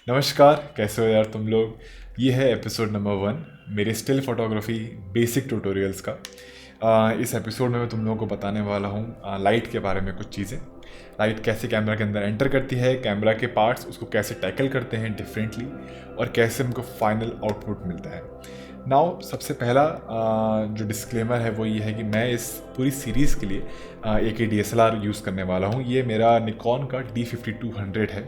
नमस्कार, कैसे हो यार तुम लोग। ये है एपिसोड नंबर 1 मेरे स्टिल फोटोग्राफी बेसिक ट्यूटोरियल्स का। इस एपिसोड में मैं तुम लोगों को बताने वाला हूँ लाइट के बारे में कुछ चीज़ें। लाइट कैसे कैमरा के अंदर एंटर करती है, कैमरा के पार्ट्स उसको कैसे टैकल करते हैं डिफरेंटली, और कैसे हमको फाइनल आउटपुट मिलता है। नाउ सबसे पहला जो डिस्क्लेमर है वो ये है कि मैं इस पूरी सीरीज़ के लिए एक DSLR यूज़ करने वाला हूँ। ये मेरा निकॉन का D5200 है।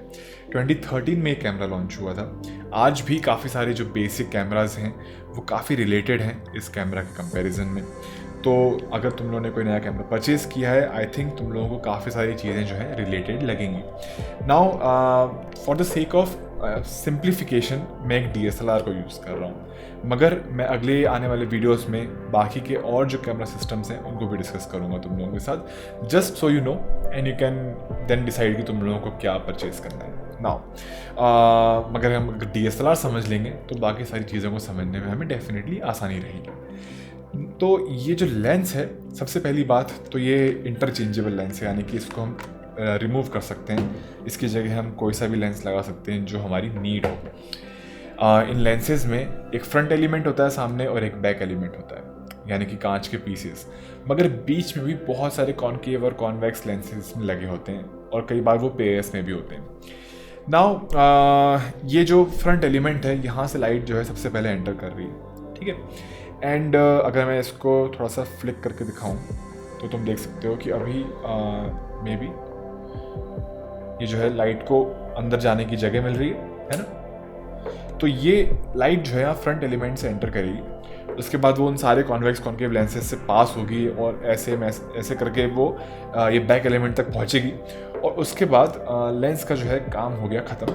2013 में ये कैमरा लॉन्च हुआ था। आज भी काफ़ी सारे जो बेसिक कैमराज हैं वो काफ़ी रिलेटेड हैं इस कैमरा के कंपैरिजन में। तो अगर तुम लोगों ने कोई नया कैमरा परचेज़ किया है, आई थिंक तुम लोगों को काफ़ी सारी चीज़ें जो है रिलेटेड लगेंगी। Now for the sake of simplification मैं एक DSLR को यूज़ कर रहा हूँ, मगर मैं अगले आने वाले वीडियोस में बाकी के और जो कैमरा सिस्टम्स हैं उनको भी डिस्कस करूँगा तुम लोगों के साथ, just so you know and you can then decide कि तुम लोगों को क्या परचेज़ करना है। नाउ मगर हम अगर DSLR समझ लेंगे तो बाकी सारी चीज़ों को समझने में हमें डेफिनेटली आसानी रहेगी। तो ये जो लेंस है, सबसे पहली बात तो ये इंटरचेंजेबल लेंस है, यानी कि इसको हम रिमूव कर सकते हैं। इसकी जगह हम कोई सा भी लेंस लगा सकते हैं जो हमारी नीड हो। इन लेंसेज में एक फ्रंट एलिमेंट होता है सामने और एक बैक एलिमेंट होता है, यानी कि कांच के पीसेस, मगर बीच में भी बहुत सारे कॉनकेव और कॉन्वेक्स लेंसेज में लगे होते हैं, और कई बार वो पेयर्स में भी होते हैं। नाउ ये जो फ्रंट एलिमेंट है, यहाँ से लाइट जो है सबसे पहले एंटर कर रही है, ठीक है। एंड अगर मैं इसको थोड़ा सा फ्लिक करके दिखाऊं तो तुम देख सकते हो कि अभी मे बी ये जो है लाइट को अंदर जाने की जगह मिल रही है ना। तो ये लाइट जो है यहाँ फ्रंट एलिमेंट से एंटर करेगी, उसके बाद वो उन सारे कॉन्वेक्स कॉन्केव लेंसेज से पास होगी और ऐसे करके वो ये बैक एलिमेंट तक पहुँचेगी, और उसके बाद लेंस का जो है काम हो गया ख़त्म।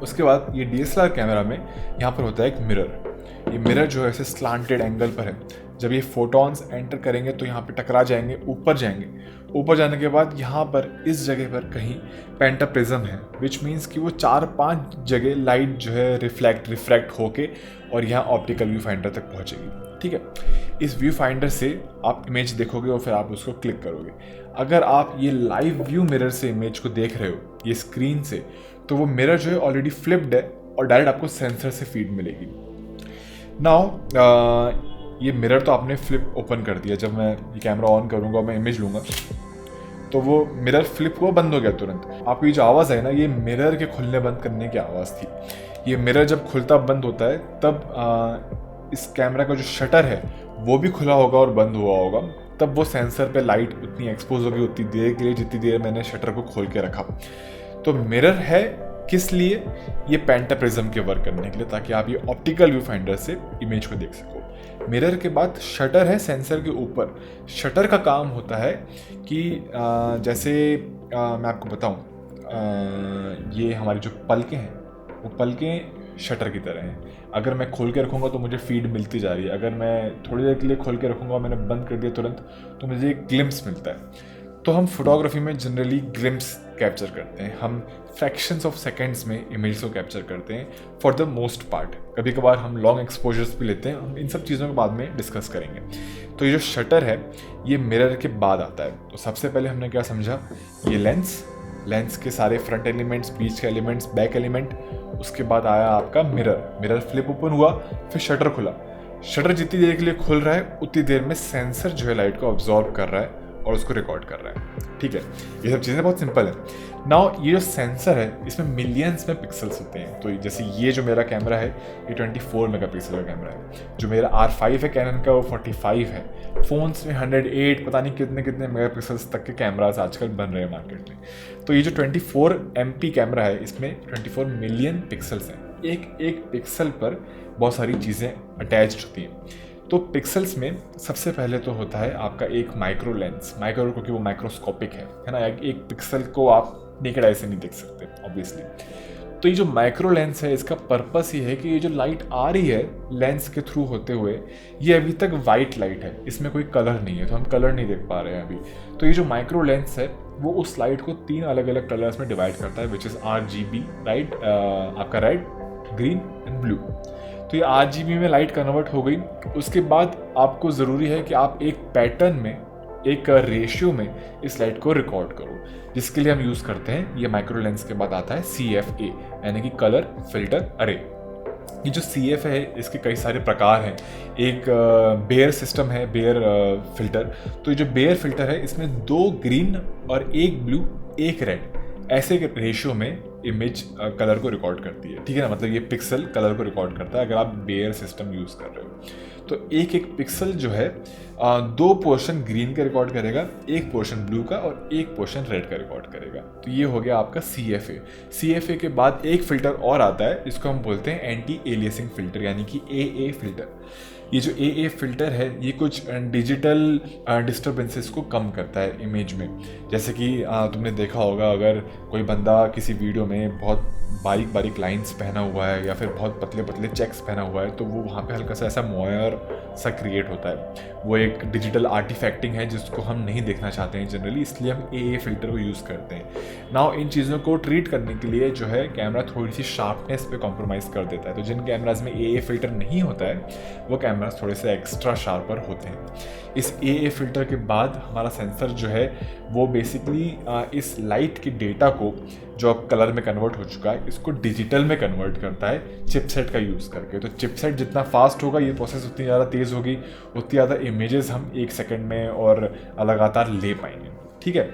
उसके बाद ये DSLR कैमरा में यहाँ पर होता है एक मिरर। ये मिरर जो है ऐसे स्लांटेड एंगल पर है। जब ये फोटॉन्स एंटर करेंगे तो यहाँ पे टकरा जाएंगे, ऊपर जाएंगे। ऊपर जाने के बाद यहाँ पर इस जगह पर कहीं पेंटाप्रिज्म है, विच मीन्स कि वो 4-5 जगह लाइट जो है रिफ्रैक्ट होके और यहाँ ऑप्टिकल व्यू फाइंडर तक पहुँचेगी, ठीक है। इस व्यू फाइंडर से आप इमेज देखोगे और फिर आप उसको क्लिक करोगे। अगर आप ये लाइव व्यू मिरर से इमेज को देख रहे हो ये स्क्रीन से, तो वो मिरर जो है ऑलरेडी फ्लिप्ड है और डायरेक्ट आपको सेंसर से फीड मिलेगी। नाउ ये मिरर तो आपने फ्लिप ओपन कर दिया। जब मैं ये कैमरा ऑन करूँगा, मैं इमेज लूँगा, तो वो मिरर फ्लिप हुआ, बंद हो गया तुरंत। आपको ये जो आवाज़ है ना, ये मिरर के खुलने बंद करने की आवाज़ थी। ये मिरर जब खुलता बंद होता है तब इस कैमरा का जो शटर है वो भी खुला होगा और बंद हुआ होगा, तब वो सेंसर पे लाइट उतनी एक्सपोज होगी उतनी देर के लिए जितनी देर मैंने शटर को खोल के रखा। तो मिरर है किस लिए? ये पेंटाप्रिज्म के वर्क करने के लिए, ताकि आप ये ऑप्टिकल व्यू फाइंडर से इमेज को देख सको। मिरर के बाद शटर है सेंसर के ऊपर। शटर का काम होता है कि जैसे मैं आपको बताऊं, ये हमारी जो पलकें हैं वो पलकें शटर की तरह हैं। अगर मैं खोल के रखूँगा तो मुझे फीड मिलती जा रही है, अगर मैं थोड़ी देर के लिए खोल के रखूँगा, मैंने बंद कर दिया तुरंत, तो मुझे एक ग्लिम्स मिलता है। तो हम फोटोग्राफी में जनरली ग्लिम्स कैप्चर करते हैं। हम फ्रैक्शंस ऑफ सेकेंड्स में इमेज को कैप्चर करते हैं फॉर द मोस्ट पार्ट। कभी कभार हम लॉन्ग एक्सपोजर्स भी लेते हैं। हम इन सब चीज़ों के बाद में डिस्कस करेंगे। तो ये जो शटर है ये मिरर के बाद आता है। तो सबसे पहले हमने क्या समझा, ये लेंस के सारे फ्रंट एलिमेंट्स, बीच के एलिमेंट्स, बैक एलिमेंट, उसके बाद आया आपका मिरर फ्लिप ओपन हुआ, फिर शटर खुला। शटर जितनी देर के लिए खुल रहा है उतनी देर में सेंसर जो है लाइट को ऑब्जॉर्व कर रहा है और उसको रिकॉर्ड कर रहा है, ठीक है। ये सब चीज़ें बहुत सिंपल है। नाउ ये जो सेंसर है इसमें मिलियंस में पिक्सल्स होते हैं। तो जैसे ये जो मेरा कैमरा है ये 24 मेगापिक्सल का कैमरा है। जो मेरा R5 है कैनन का वो 45 है। फ़ोन्स में 108 पता नहीं कितने कितने मेगापिक्सल्स तक के कैमराज आजकल बन रहे हैं मार्केट में। तो ये जो 24 MP कैमरा है इसमें 24 मिलियन पिक्सल्स हैं। एक एक पिक्सल पर बहुत सारी चीज़ें अटैच्ड होती हैं। तो पिक्सल्स में सबसे पहले तो होता है आपका एक माइक्रो लेंस, माइक्रो क्योंकि वो माइक्रोस्कोपिक है ना। एक पिक्सल को आप नेकेड आई से नहीं देख सकते ऑब्वियसली। तो ये जो माइक्रो लेंस है इसका पर्पस ये है कि ये जो लाइट आ रही है लेंस के थ्रू होते हुए, ये अभी तक वाइट लाइट है, इसमें कोई कलर नहीं है, तो हम कलर नहीं देख पा रहे हैं अभी। तो ये जो माइक्रो लेंस है वो उस लाइट को 3 अलग अलग कलर्स में डिवाइड करता है, विच इज़ RGB, राइट, आपका रेड, ग्रीन एंड ब्लू। तो ये RGB में लाइट कन्वर्ट हो गई। उसके बाद आपको ज़रूरी है कि आप एक पैटर्न में एक रेशियो में इस लाइट को रिकॉर्ड करो, जिसके लिए हम यूज़ करते हैं, ये माइक्रो लेंस के बाद आता है CFA यानी कि कलर फिल्टर अरे। ये जो CF है इसके कई सारे प्रकार हैं। एक बेयर सिस्टम है, बेयर फिल्टर। तो ये जो बेयर फिल्टर है इसमें 2 ग्रीन और 1 ब्लू 1 रेड ऐसे रेशियो में इमेज कलर को रिकॉर्ड करती है, ठीक है ना। मतलब ये पिक्सल कलर को रिकॉर्ड करता है अगर आप बेयर सिस्टम यूज़ कर रहे हो। तो एक एक पिक्सल जो है 2 पोर्शन ग्रीन का रिकॉर्ड करेगा, 1 पोर्शन ब्लू का और 1 पोर्शन रेड का रिकॉर्ड करेगा। तो ये हो गया आपका CFA। CFA के बाद एक फिल्टर और आता है, इसको हम बोलते हैं एंटी एलियासिंग फिल्टर यानी कि AA फिल्टर। ये जो AA फिल्टर है ये कुछ डिजिटल डिस्टर्बेंसेस को कम करता है इमेज में। जैसे कि तुमने देखा होगा, अगर कोई बंदा किसी वीडियो में बहुत बारीक बारीक लाइंस पहना हुआ है या फिर बहुत पतले पतले चेक्स पहना हुआ है, तो वो वहाँ पे हल्का सा ऐसा मोयर सा क्रिएट होता है। वो एक डिजिटल आर्टिफैक्टिंग है जिसको हम नहीं देखना चाहते हैं जनरली, इसलिए हम AA फिल्टर को यूज़ करते हैं। नाउ इन चीज़ों को ट्रीट करने के लिए जो है कैमरा थोड़ी सी शार्पनेस पे कॉम्प्रोमाइज़ कर देता है। तो जिन कैमराज में AA फिल्टर नहीं होता है वो कैमराज थोड़े से एक्स्ट्रा शार्पर होते हैं। इस AA फिल्टर के बाद हमारा सेंसर जो है वो बेसिकली इस लाइट के डेटा को जो अब कलर में कन्वर्ट हो चुका है इसको डिजिटल में कन्वर्ट करता है चिपसेट का यूज़ करके। तो चिपसेट जितना फास्ट होगा ये प्रोसेस उतनी ज़्यादा तेज़ होगी, उतनी ज़्यादा इमेजेस हम 1 सेकंड में और लगातार ले पाएंगे, ठीक है।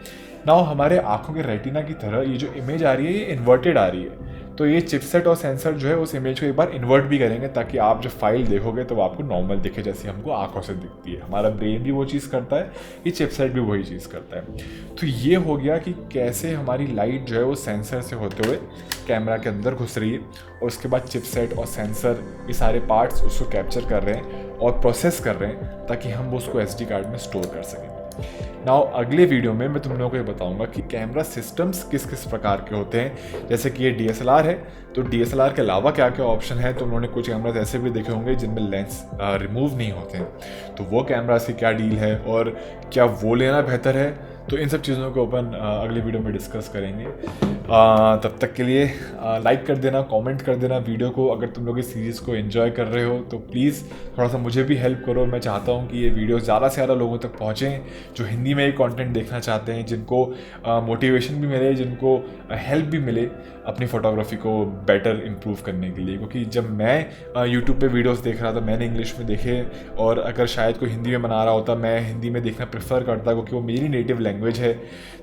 नाउ हमारे आँखों के रेटिना की तरह ये जो इमेज आ रही है ये इन्वर्टेड आ रही है। तो ये चिपसेट और सेंसर जो है उस इमेज को एक बार इन्वर्ट भी करेंगे ताकि आप जब फाइल देखोगे तो वो आपको नॉर्मल दिखे जैसी हमको आंखों से दिखती है। हमारा ब्रेन भी वो चीज़ करता है, ये चिपसेट भी वही चीज़ करता है। तो ये हो गया कि कैसे हमारी लाइट जो है वो सेंसर से होते हुए कैमरा के अंदर घुस रही है और उसके बाद चिपसेट और सेंसर ये सारे पार्ट्स उसको कैप्चर कर रहे हैं और प्रोसेस कर रहे हैं ताकि हम वो उसको SD कार्ड में स्टोर कर सकें। नाउ अगले वीडियो में मैं तुम लोगों को ये बताऊंगा कि कैमरा सिस्टम्स किस किस प्रकार के होते हैं। जैसे कि ये DSLR है, तो DSLR के अलावा क्या क्या ऑप्शन है। तो उन्होंने कुछ कैमराज ऐसे भी देखे होंगे जिनमें लेंस रिमूव नहीं होते हैं, तो वो कैमराज की क्या डील है और क्या वो लेना बेहतर है। तो इन सब चीज़ों को अपन अगले वीडियो में डिस्कस करेंगे। तब तक के लिए लाइक कर देना, कमेंट कर देना वीडियो को। अगर तुम लोग इस सीरीज़ को एंजॉय कर रहे हो तो प्लीज़ थोड़ा सा मुझे भी हेल्प करो। मैं चाहता हूँ कि ये वीडियो ज़्यादा से ज़्यादा लोगों तक पहुँचें जो हिंदी में ये कंटेंट देखना चाहते हैं, जिनको मोटिवेशन भी मिले, जिनको हेल्प भी मिले अपनी फ़ोटोग्राफी को बेटर इम्प्रूव करने के लिए। क्योंकि जब मैं यूट्यूब पे वीडियोस देख रहा था मैंने इंग्लिश में देखे, और अगर शायद कोई हिंदी में बना रहा होता मैं हिंदी में देखना प्रेफर करता क्योंकि वो मेरी नेटिव लैंग्वेज है।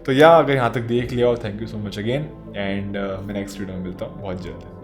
तो या अगर यहाँ तक देख लिया, और thank you so much again, and मैं नेक्स्ट वीडियो में मिलता हूँ बहुत जल्द।